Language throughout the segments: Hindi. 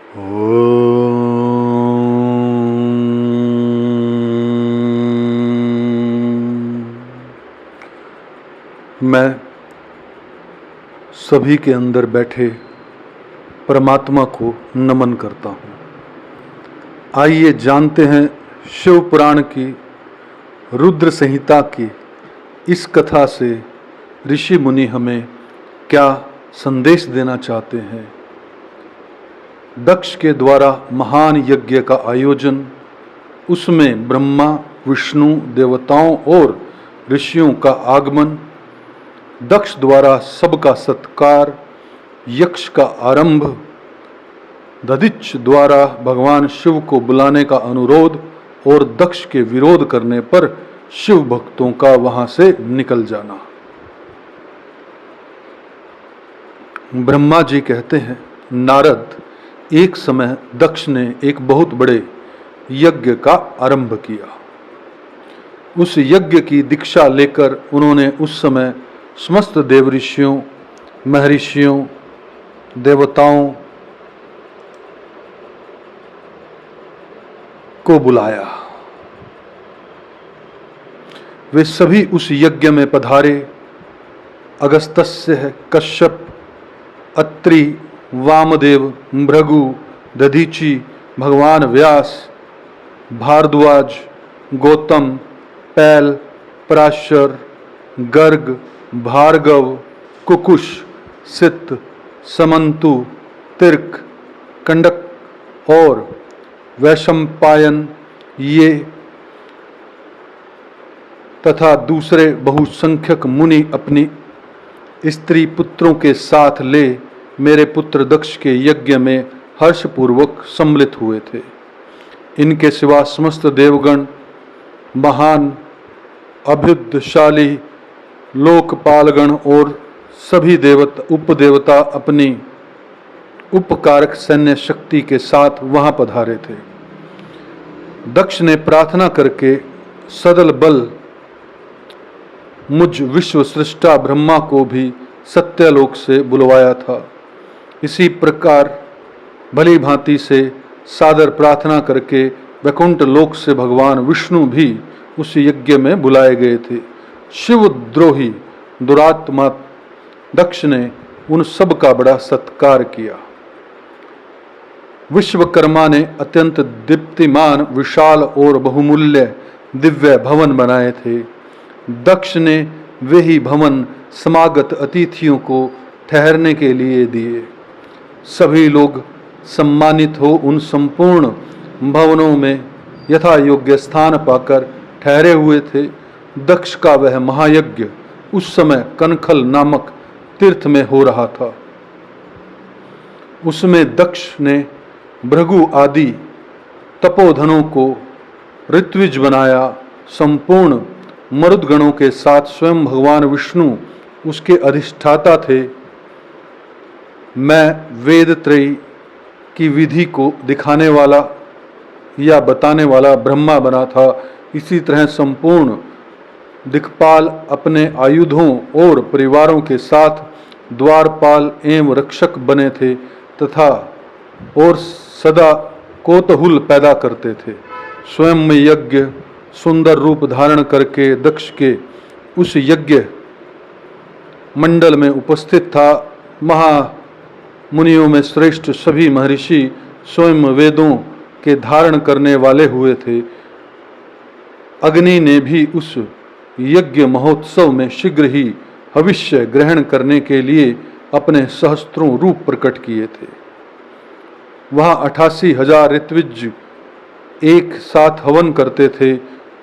मैं सभी के अंदर बैठे परमात्मा को नमन करता हूँ। आइए जानते हैं शिव पुराण की रुद्र संहिता की इस कथा से ऋषि मुनि हमें क्या संदेश देना चाहते हैं। दक्ष के द्वारा महान यज्ञ का आयोजन, उसमें ब्रह्मा, विष्णु, देवताओं और ऋषियों का आगमन, दक्ष द्वारा सबका सत्कार, यक्ष का आरंभ, दधिच द्वारा भगवान शिव को बुलाने का अनुरोध और दक्ष के विरोध करने पर शिव भक्तों का वहां से निकल जाना। ब्रह्मा जी कहते हैं, नारद, एक समय दक्ष ने एक बहुत बड़े यज्ञ का आरंभ किया। उस यज्ञ की दीक्षा लेकर उन्होंने उस समय समस्त देवऋषियों, महर्षियों, देवताओं को बुलाया। वे सभी उस यज्ञ में पधारे। अगस्त्य, कश्यप, अत्रि, वामदेव, भृगु, दधीचि, भगवान व्यास, भारद्वाज, गौतम, पैल, पराशर, गर्ग, भार्गव, कुकुश, सित, समंतु, तिर्क, कंडक और वैशंपायन, ये तथा दूसरे बहुसंख्यक मुनि अपनी स्त्री पुत्रों के साथ ले मेरे पुत्र दक्ष के यज्ञ में हर्षपूर्वक सम्मिलित हुए थे। इनके सिवा समस्त देवगण, महान अभ्युदयशाली लोकपालगण और सभी उपदेवता अपनी उपकारक सैन्य शक्ति के साथ वहां पधारे थे। दक्ष ने प्रार्थना करके सदल बल मुझ विश्व सृष्टा ब्रह्मा को भी सत्यलोक से बुलवाया था। इसी प्रकार भली भांति से सादर प्रार्थना करके वैकुंठ लोक से भगवान विष्णु भी उस यज्ञ में बुलाए गए थे। शिवद्रोही दुरात्मा दक्ष ने उन सब का बड़ा सत्कार किया। विश्वकर्मा ने अत्यंत दीप्तिमान, विशाल और बहुमूल्य दिव्य भवन बनाए थे। दक्ष ने वे ही भवन समागत अतिथियों को ठहरने के लिए दिए। सभी लोग सम्मानित हो उन संपूर्ण भवनों में यथा योग्य स्थान पाकर ठहरे हुए थे। दक्ष का वह महायज्ञ उस समय कनखल नामक तीर्थ में हो रहा था। उसमें दक्ष ने भृगु आदि तपोधनों को ऋत्विज बनाया। संपूर्ण मरुदगणों के साथ स्वयं भगवान विष्णु उसके अधिष्ठाता थे। मैं वेद त्रयी की विधि को दिखाने वाला या बताने वाला ब्रह्मा बना था। इसी तरह संपूर्ण दिक्पाल अपने आयुधों और परिवारों के साथ द्वारपाल एवं रक्षक बने थे तथा और सदा कौतूहल पैदा करते थे। स्वयं में यज्ञ सुंदर रूप धारण करके दक्ष के उस यज्ञ मंडल में उपस्थित था। महामुनियों में श्रेष्ठ सभी महर्षि स्वयं वेदों के धारण करने वाले हुए थे। अग्नि ने भी उस यज्ञ महोत्सव में शीघ्र ही भविष्य ग्रहण करने के लिए अपने सहस्त्रों रूप प्रकट किए थे। वहाँ 88,000 ऋत्विज एक साथ हवन करते थे।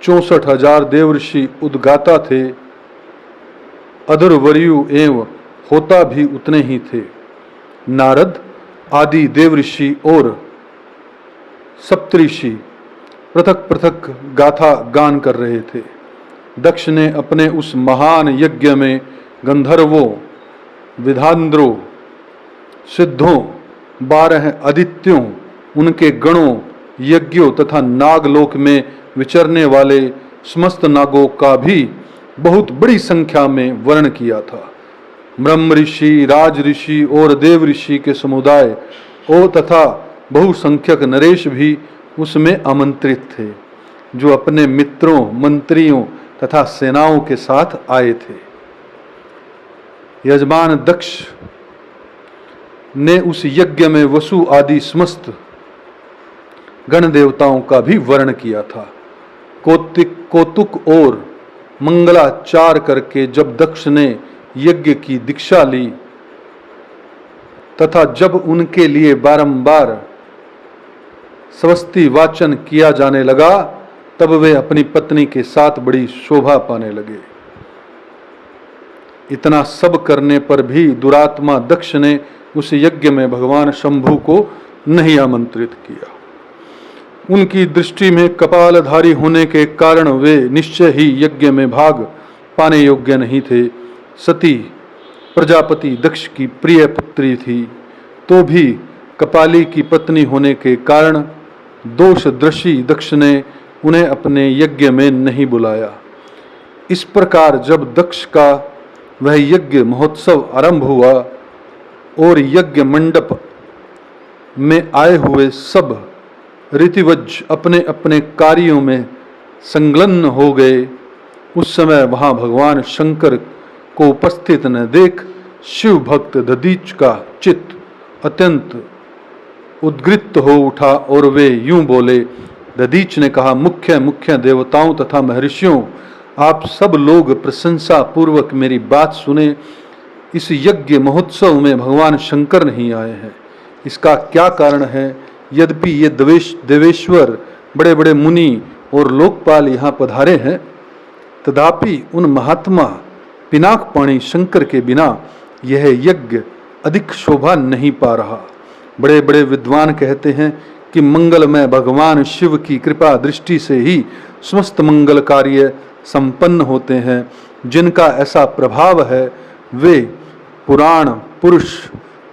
64,000 देवऋषि उद्गाता थे। अधर्वरयु एवं होता भी उतने ही थे। नारद आदि देवऋषि और सप्तऋषि पृथक पृथक गाथा गान कर रहे थे। दक्ष ने अपने उस महान यज्ञ में गंधर्वों, विधांद्रों, सिद्धों, 12 आदित्यों, उनके गणों, यज्ञों तथा नागलोक में विचरने वाले समस्त नागों का भी बहुत बड़ी संख्या में वर्ण किया था। ब्रह्म ऋषि, राज ऋषि और देव ऋषि के समुदाय और तथा बहुसंख्यक नरेश भी उसमें आमंत्रित थे, जो अपने मित्रों, मंत्रियों तथा सेनाओं के साथ आए थे। यजमान दक्ष ने उस यज्ञ में वसु आदि समस्त गण देवताओं का भी वर्ण किया था। कौतुक और मंगलाचार करके जब दक्ष ने यज्ञ की दीक्षा ली तथा जब उनके लिए बारंबार स्वस्ति वाचन किया जाने लगा, तब वे अपनी पत्नी के साथ बड़ी शोभा पाने लगे। इतना सब करने पर भी दुरात्मा दक्ष ने उस यज्ञ में भगवान शंभु को नहीं आमंत्रित किया। उनकी दृष्टि में कपालधारी होने के कारण वे निश्चय ही यज्ञ में भाग पाने योग्य नहीं थे। सती प्रजापति दक्ष की प्रिय पुत्री थी, तो भी कपाली की पत्नी होने के कारण दोषदृशी दक्ष ने उन्हें अपने यज्ञ में नहीं बुलाया। इस प्रकार जब दक्ष का वह यज्ञ महोत्सव आरंभ हुआ और यज्ञ मंडप में आए हुए सब ऋतिवज अपने अपने कार्यों में संलग्न हो गए, उस समय वहां भगवान शंकर को उपस्थित न देख शिव भक्त दधीच का चित्त अत्यंत उद्ग्रित हो उठा और वे यूं बोले। दधीच ने कहा, मुख्य मुख्य देवताओं तथा महर्षियों, आप सब लोग प्रशंसा पूर्वक मेरी बात सुने। इस यज्ञ महोत्सव में भगवान शंकर नहीं आए हैं। इसका क्या कारण है? यद्यपि ये देवेश्वर बड़े बड़े मुनि और लोकपाल यहाँ पधारे हैं, तथापि उन महात्मा पिनाकपाणी शंकर के बिना यह यज्ञ अधिक शोभा नहीं पा रहा। बड़े बड़े विद्वान कहते हैं कि मंगलमय भगवान शिव की कृपा दृष्टि से ही समस्त मंगल कार्य संपन्न होते हैं। जिनका ऐसा प्रभाव है वे पुराण पुरुष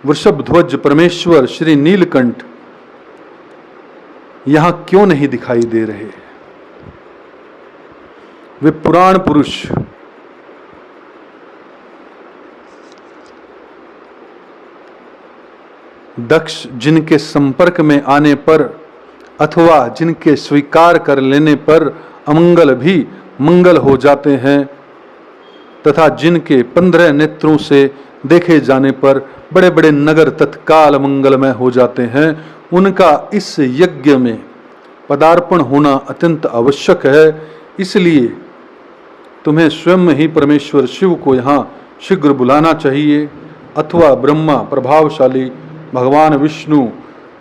वृषभध्वज परमेश्वर श्री नीलकंठ यहाँ क्यों नहीं दिखाई दे रहे? वे पुराण पुरुष दक्ष जिनके संपर्क में आने पर अथवा जिनके स्वीकार कर लेने पर अमंगल भी मंगल हो जाते हैं तथा जिनके 15 नेत्रों से देखे जाने पर बड़े बड़े नगर तत्काल मंगलमय हो जाते हैं, उनका इस यज्ञ में पदार्पण होना अत्यंत आवश्यक है। इसलिए तुम्हें स्वयं ही परमेश्वर शिव को यहाँ शीघ्र बुलाना चाहिए, अथवा ब्रह्मा, प्रभावशाली भगवान विष्णु,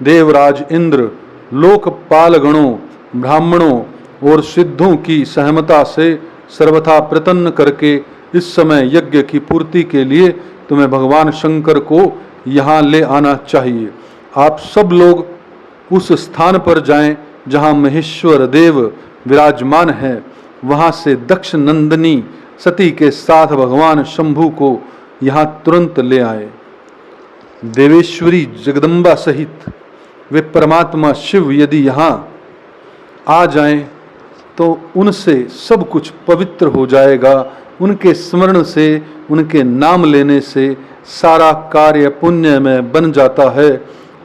देवराज इंद्र, लोकपाल गणों, ब्राह्मणों और सिद्धों की सहमता से सर्वथा प्रसन्न करके इस समय यज्ञ की पूर्ति के लिए तुम्हें भगवान शंकर को यहाँ ले आना चाहिए। आप सब लोग उस स्थान पर जाएं जहाँ महेश्वर देव विराजमान हैं, वहाँ से दक्ष नंदिनी सती के साथ भगवान शंभु को यहाँ तुरंत ले आए। देवेश्वरी जगदम्बा सहित वे परमात्मा शिव यदि यहाँ आ जाएं तो उनसे सब कुछ पवित्र हो जाएगा। उनके स्मरण से, उनके नाम लेने से सारा कार्य पुण्य में बन जाता है।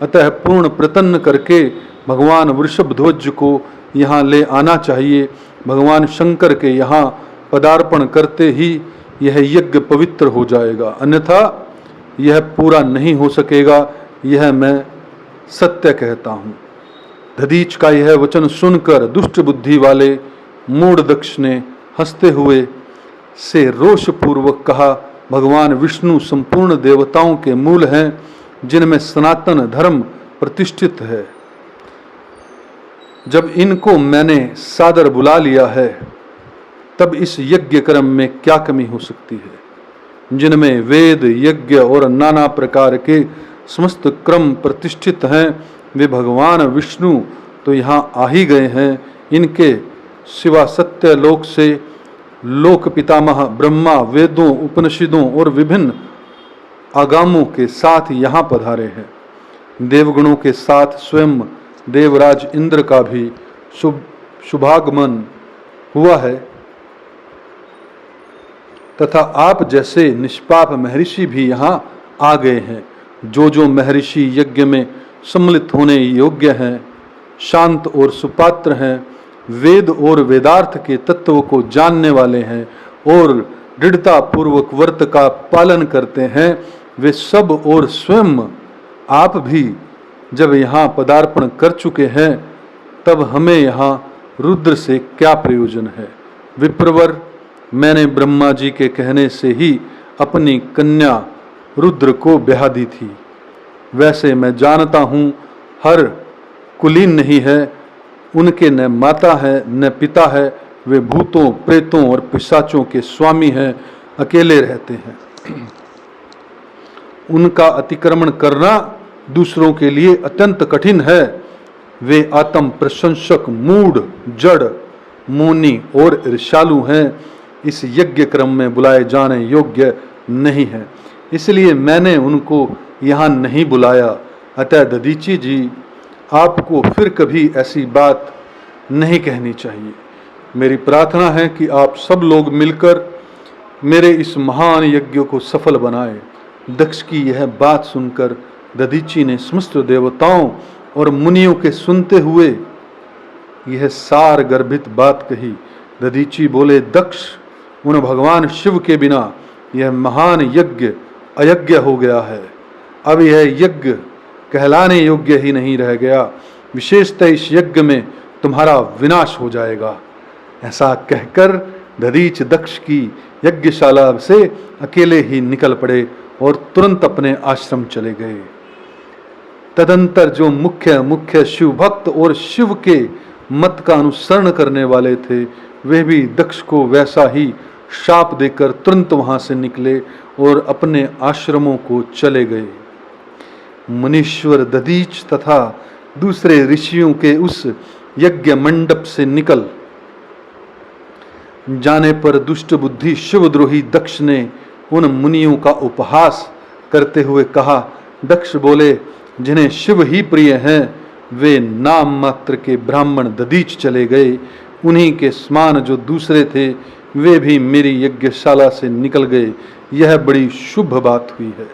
अतः पूर्ण प्रसन्न करके भगवान वृषभध्वज को यहाँ ले आना चाहिए। भगवान शंकर के यहाँ पदार्पण करते ही यह यज्ञ पवित्र हो जाएगा, अन्यथा यह पूरा नहीं हो सकेगा। यह मैं सत्य कहता हूँ। दधीच का यह वचन सुनकर दुष्ट बुद्धि वाले मूढ़ दक्ष ने हंसते हुए से रोषपूर्वक कहा, भगवान विष्णु संपूर्ण देवताओं के मूल हैं, जिनमें सनातन धर्म प्रतिष्ठित है। जब इनको मैंने सादर बुला लिया है, तब इस यज्ञ कर्म में क्या कमी हो सकती है? जिनमें वेद, यज्ञ और नाना प्रकार के समस्त क्रम प्रतिष्ठित हैं, वे भगवान विष्णु तो यहाँ आ ही गए हैं। इनके सिवा सत्य लोक से लोक पितामह ब्रह्मा वेदों, उपनिषदों और विभिन्न आगमों के साथ यहाँ पधारे हैं। देवगणों के साथ स्वयं देवराज इंद्र का भी शुभागमन हुआ है तथा आप जैसे निष्पाप महर्षि भी यहाँ आ गए हैं। जो जो महर्षि यज्ञ में सम्मिलित होने योग्य हैं, शांत और सुपात्र हैं, वेद और वेदार्थ के तत्व को जानने वाले हैं और दृढ़ता पूर्वक व्रत का पालन करते हैं, वे सब और स्वयं आप भी जब यहाँ पदार्पण कर चुके हैं, तब हमें यहाँ रुद्र से क्या प्रयोजन है। विप्रवर, मैंने ब्रह्मा जी के कहने से ही अपनी कन्या रुद्र को ब्याह दी थी। वैसे मैं जानता हूँ हर कुलीन नहीं है, उनके न माता है न पिता है, वे भूतों, प्रेतों और पिशाचों के स्वामी हैं, अकेले रहते हैं। उनका अतिक्रमण करना दूसरों के लिए अत्यंत कठिन है। वे आत्म प्रशंसक, मूढ़, जड़, मौनी और ईर्ष्यालु हैं, इस यज्ञ क्रम में बुलाए जाने योग्य नहीं है, इसलिए मैंने उनको यहाँ नहीं बुलाया। अतः दधीची जी, आपको फिर कभी ऐसी बात नहीं कहनी चाहिए। मेरी प्रार्थना है कि आप सब लोग मिलकर मेरे इस महान यज्ञ को सफल बनाएं। दक्ष की यह बात सुनकर दधीची ने समस्त देवताओं और मुनियों के सुनते हुए यह सार गर्भित बात कही। दधीची बोले, दक्ष, उन भगवान शिव के बिना यह महान यज्ञ अयज्ञ हो गया है। अब यह यज्ञ कहलाने योग्य ही नहीं रह गया, विशेषतः इस यज्ञ में तुम्हारा विनाश हो जाएगा। ऐसा कहकर दधीच दक्ष की यज्ञशाला से अकेले ही निकल पड़े और तुरंत अपने आश्रम चले गए। तदंतर जो मुख्य शिव भक्त और शिव के मत का अनुसरण करने वाले थे, वे भी दक्ष को वैसा ही शाप देकर तुरंत वहां से निकले और अपने आश्रमों को चले गए। मुनीश्वर दधीच तथा दूसरे ऋषियों के उस यज्ञ मंडप से निकल जाने पर दुष्ट बुद्धि शिवद्रोही दक्ष ने उन मुनियों का उपहास करते हुए कहा। दक्ष बोले, जिन्हें शिव ही प्रिय हैं, वे नाम मात्र के ब्राह्मण दधीच चले गए। उन्हीं के समान जो दूसरे थे, वे भी मेरी यज्ञशाला से निकल गए। यह बड़ी शुभ बात हुई है।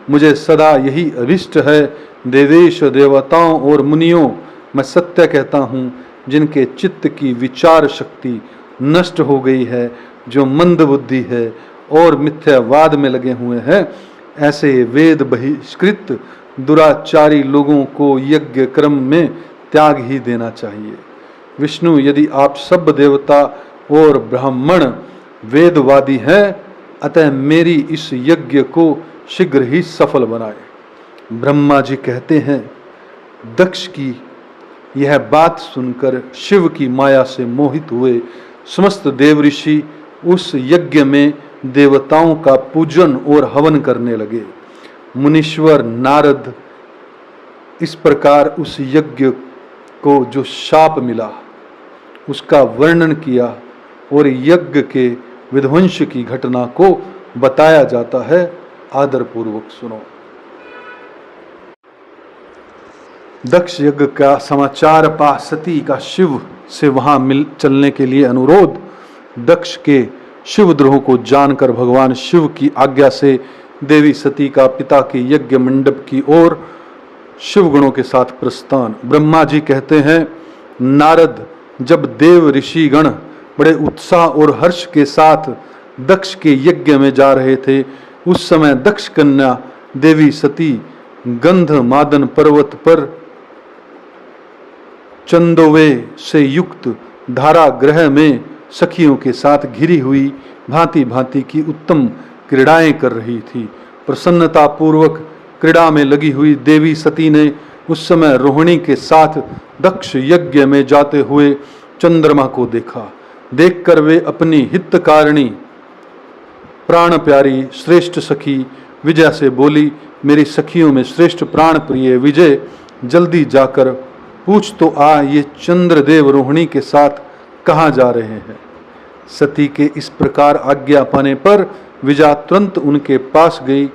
मुझे सदा यही अभिष्ट है। देवेश, देवताओं और मुनियों, मैं सत्य कहता हूँ, जिनके चित्त की विचार शक्ति नष्ट हो गई है, जो मंद बुद्धि है और मिथ्यावाद में लगे हुए हैं, ऐसे वेद बहिष्कृत दुराचारी लोगों को यज्ञ क्रम में त्याग ही देना चाहिए। विष्णु, यदि आप सब देवता और ब्राह्मण वेदवादी हैं, अतः मेरी इस यज्ञ को शीघ्र ही सफल बनाए। ब्रह्मा जी कहते हैं, दक्ष की यह बात सुनकर शिव की माया से मोहित हुए समस्त देव ऋषि उस यज्ञ में देवताओं का पूजन और हवन करने लगे। मुनीश्वर नारद इस प्रकार उस यज्ञ को जो शाप मिला उसका वर्णन किया और यज्ञ के विध्वंस की घटना को बताया जाता है। आदर पूर्वक सुनो। दक्ष यज्ञ का समाचार पा सती का शिव से वहां मिल चलने के लिए अनुरोध। दक्ष के शिवद्रोह को जानकर भगवान शिव की आज्ञा से देवी सती का पिता के यज्ञ मंडप की ओर शिवगणों के साथ प्रस्थान। ब्रह्मा जी कहते हैं, नारद जब देव ऋषि गण बड़े उत्साह और हर्ष के साथ दक्ष के यज्ञ में जा रहे थे, उस समय दक्ष कन्या देवी सती गंध मादन पर्वत पर चंदोवे से युक्त धारा ग्रह में सखियों के साथ घिरी हुई भांति भांति की उत्तम क्रीड़ाएं कर रही थी। प्रसन्नता पूर्वक क्रीड़ा में लगी हुई देवी सती ने उस समय रोहिणी के साथ दक्ष यज्ञ में जाते हुए चंद्रमा को देखा। देखकर वे अपनी हितकारिणी प्राण प्यारी श्रेष्ठ सखी विजय से बोली, मेरी सखियों में श्रेष्ठ प्राण प्रिय विजय, जल्दी जाकर पूछ तो आ, ये चंद्रदेव रोहिणी के साथ कहाँ जा रहे हैं। सती के इस प्रकार आज्ञा पाने पर विजया तुरंत उनके पास गई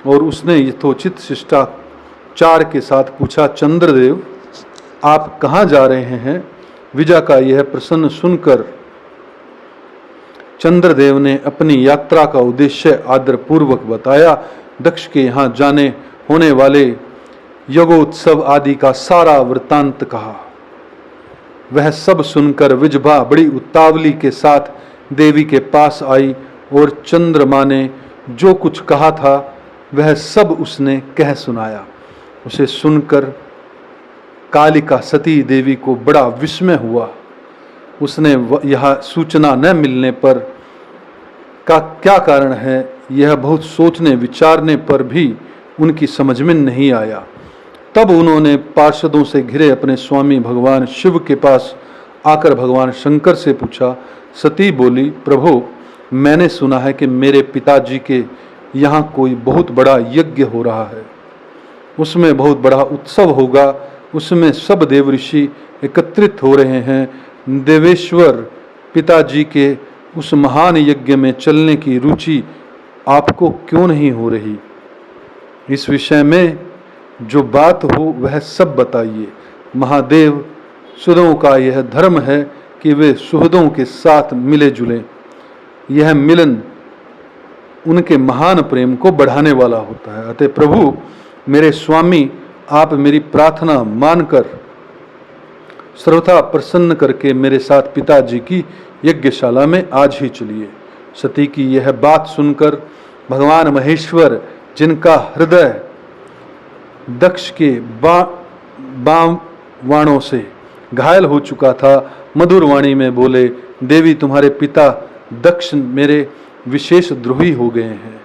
और उसने यथोचित शिष्टाचार के साथ पूछा, चंद्रदेव आप कहाँ जा रहे हैं। विजया का यह प्रश्न सुनकर चंद्रदेव ने अपनी यात्रा का उद्देश्य आदरपूर्वक बताया। दक्ष के यहाँ जाने होने वाले यज्ञोत्सव आदि का सारा वृत्तांत कहा। वह सब सुनकर विजभा बड़ी उतावली के साथ देवी के पास आई और चंद्रमा ने जो कुछ कहा था वह सब उसने कह सुनाया। उसे सुनकर कालिका सती देवी को बड़ा विस्मय हुआ। उसने यह सूचना न मिलने पर का क्या कारण है, यह बहुत सोचने विचारने पर भी उनकी समझ में नहीं आया। तब उन्होंने पार्षदों से घिरे अपने स्वामी भगवान शिव के पास आकर भगवान शंकर से पूछा। सती बोली, प्रभु, मैंने सुना है कि मेरे पिताजी के यहाँ कोई बहुत बड़ा यज्ञ हो रहा है, उसमें बहुत बड़ा उत्सव होगा, उसमें सब देव ऋषि एकत्रित हो रहे हैं। देवेश्वर पिताजी के उस महान यज्ञ में चलने की रुचि आपको क्यों नहीं हो रही? इस विषय में जो बात हो वह सब बताइए। महादेव सुहृदों का यह धर्म है कि वे सुहृदों के साथ मिले जुलें। यह मिलन उनके महान प्रेम को बढ़ाने वाला होता है। अतः प्रभु मेरे स्वामी, आप मेरी प्रार्थना मानकर सर्वथा प्रसन्न करके मेरे साथ पिताजी की यज्ञशाला में आज ही चलिए। सती की यह बात सुनकर भगवान महेश्वर, जिनका हृदय दक्ष के बाणों से घायल हो चुका था, मधुर वाणी में बोले, देवी तुम्हारे पिता दक्ष मेरे विशेष द्रोही हो गए हैं।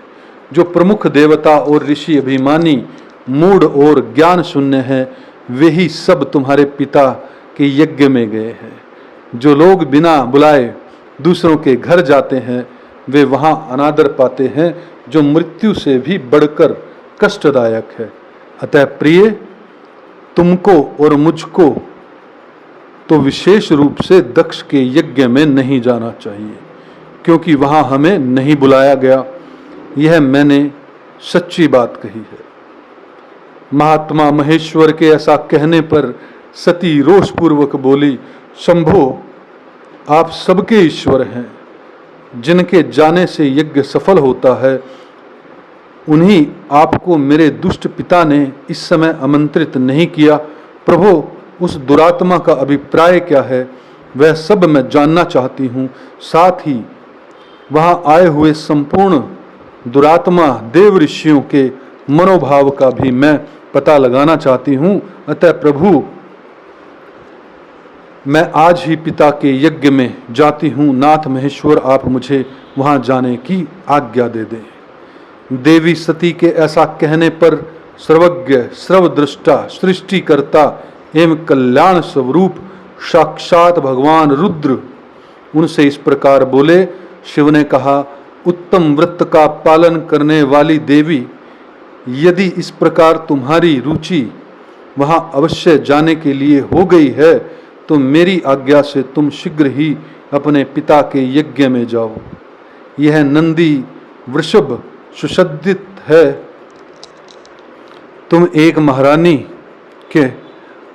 जो प्रमुख देवता और ऋषि अभिमानी, मूढ़ और ज्ञान शून्य हैं, वे ही सब तुम्हारे पिता के यज्ञ में गए हैं। जो लोग बिना बुलाए दूसरों के घर जाते हैं वे वहां अनादर पाते हैं, जो मृत्यु से भी बढ़कर कष्टदायक है। अतः प्रिय, तुमको और मुझको तो विशेष रूप से दक्ष के यज्ञ में नहीं जाना चाहिए, क्योंकि वहां हमें नहीं बुलाया गया। यह मैंने सच्ची बात कही है। महात्मा महेश्वर के ऐसा कहने पर सती रोषपूर्वक बोली, शंभो, आप सबके ईश्वर हैं। जिनके जाने से यज्ञ सफल होता है, उन्हीं आपको मेरे दुष्ट पिता ने इस समय आमंत्रित नहीं किया। प्रभु, उस दुरात्मा का अभिप्राय क्या है, वह सब मैं जानना चाहती हूँ। साथ ही वहां आए हुए संपूर्ण दुरात्मा देव ऋषियों के मनोभाव का भी मैं पता लगाना चाहती हूँ। अतः प्रभु, मैं आज ही पिता के यज्ञ में जाती हूँ। नाथ महेश्वर, आप मुझे वहां जाने की आज्ञा दे दें। देवी सती के ऐसा कहने पर सर्वज्ञ, सर्वदृष्टा, सृष्टिकर्ता एवं कल्याण स्वरूप साक्षात भगवान रुद्र उनसे इस प्रकार बोले। शिव ने कहा, उत्तम व्रत का पालन करने वाली देवी, यदि इस प्रकार तुम्हारी रुचि वहां अवश्य जाने के लिए हो गई है, तो मेरी आज्ञा से तुम शीघ्र ही अपने पिता के यज्ञ में जाओ। यह नंदी वृषभ सुसज्जित है। तुम एक महारानी के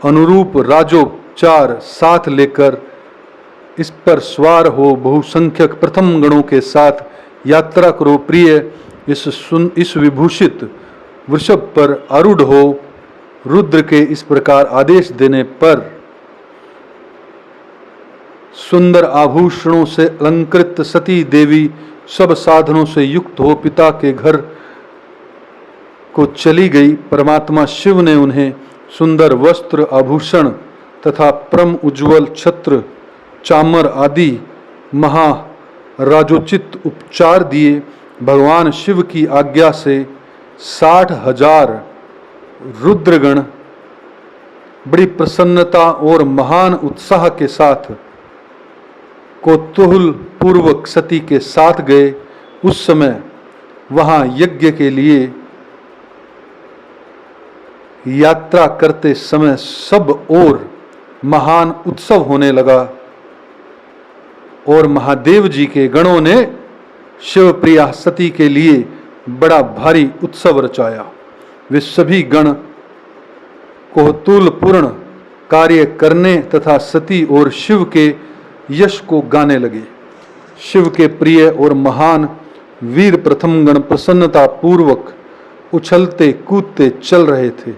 अनुरूप राजोपचार साथ लेकर इस पर सवार हो बहुसंख्यक प्रथम गणों के साथ यात्रा करो। प्रिय, इस विभूषित वृषभ पर आरूढ़ हो। रुद्र के इस प्रकार आदेश देने पर सुंदर आभूषणों से अलंकृत सती देवी सब साधनों से युक्त हो पिता के घर को चली गई। परमात्मा शिव ने उन्हें सुंदर वस्त्र, आभूषण तथा परम उज्ज्वल छत्र, चामर आदि महाराजोचित उपचार दिए। भगवान शिव की आज्ञा से 60,000 रुद्रगण बड़ी प्रसन्नता और महान उत्साह के साथ कौतूहल पूर्वक सती के साथ गए। उस समय वहां यज्ञ के लिए यात्रा करते समय सब और महान उत्सव होने लगा और महादेव जी के गणों ने शिवप्रिया सती के लिए बड़ा भारी उत्सव रचाया। वे सभी गण कौतूहलपूर्ण कार्य करने तथा सती और शिव के यश को गाने लगे। शिव के प्रिय और महान वीर प्रथम गण प्रसन्नता पूर्वक उछलते कूदते चल रहे थे।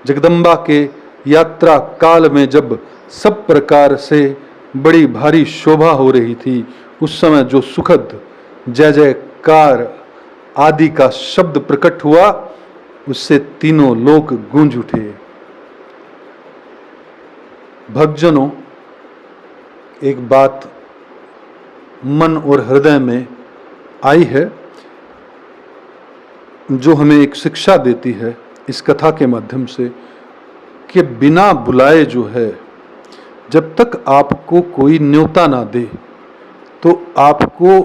जगदम्बा के यात्रा काल में जब सब प्रकार से बड़ी भारी शोभा हो रही थी, उस समय जो सुखद जय जयकार आदि का शब्द प्रकट हुआ, उससे तीनों लोक गूंज उठे। भक्तजनों, एक बात मन और हृदय में आई है जो हमें एक शिक्षा देती है इस कथा के माध्यम से, कि बिना बुलाए जो है, जब तक आपको कोई न्योता ना दे तो आपको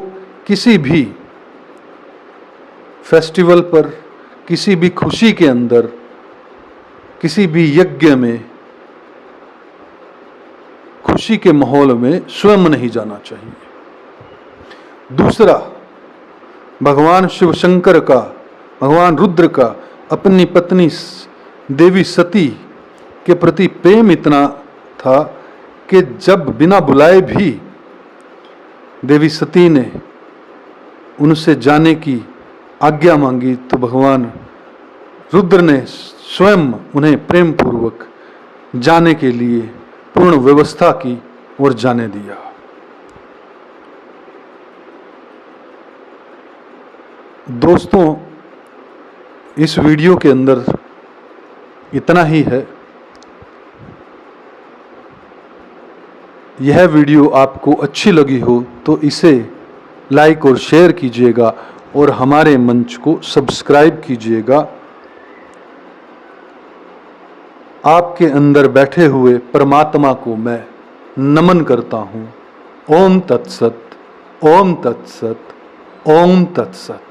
किसी भी फेस्टिवल पर, किसी भी खुशी के अंदर, किसी भी यज्ञ में, खुशी के माहौल में स्वयं नहीं जाना चाहिए। दूसरा, भगवान शिव शंकर का, भगवान रुद्र का अपनी पत्नी देवी सती के प्रति प्रेम इतना था कि जब बिना बुलाए भी देवी सती ने उनसे जाने की आज्ञा मांगी तो भगवान रुद्र ने स्वयं उन्हें प्रेम पूर्वक जाने के लिए पूर्ण व्यवस्था की और जाने दिया। दोस्तों, इस वीडियो के अंदर इतना ही है। यह वीडियो आपको अच्छी लगी हो तो इसे लाइक और शेयर कीजिएगा और हमारे मंच को सब्सक्राइब कीजिएगा। आपके अंदर बैठे हुए परमात्मा को मैं नमन करता हूँ। ओम तत्सत, ओम तत्सत, ओम तत्सत।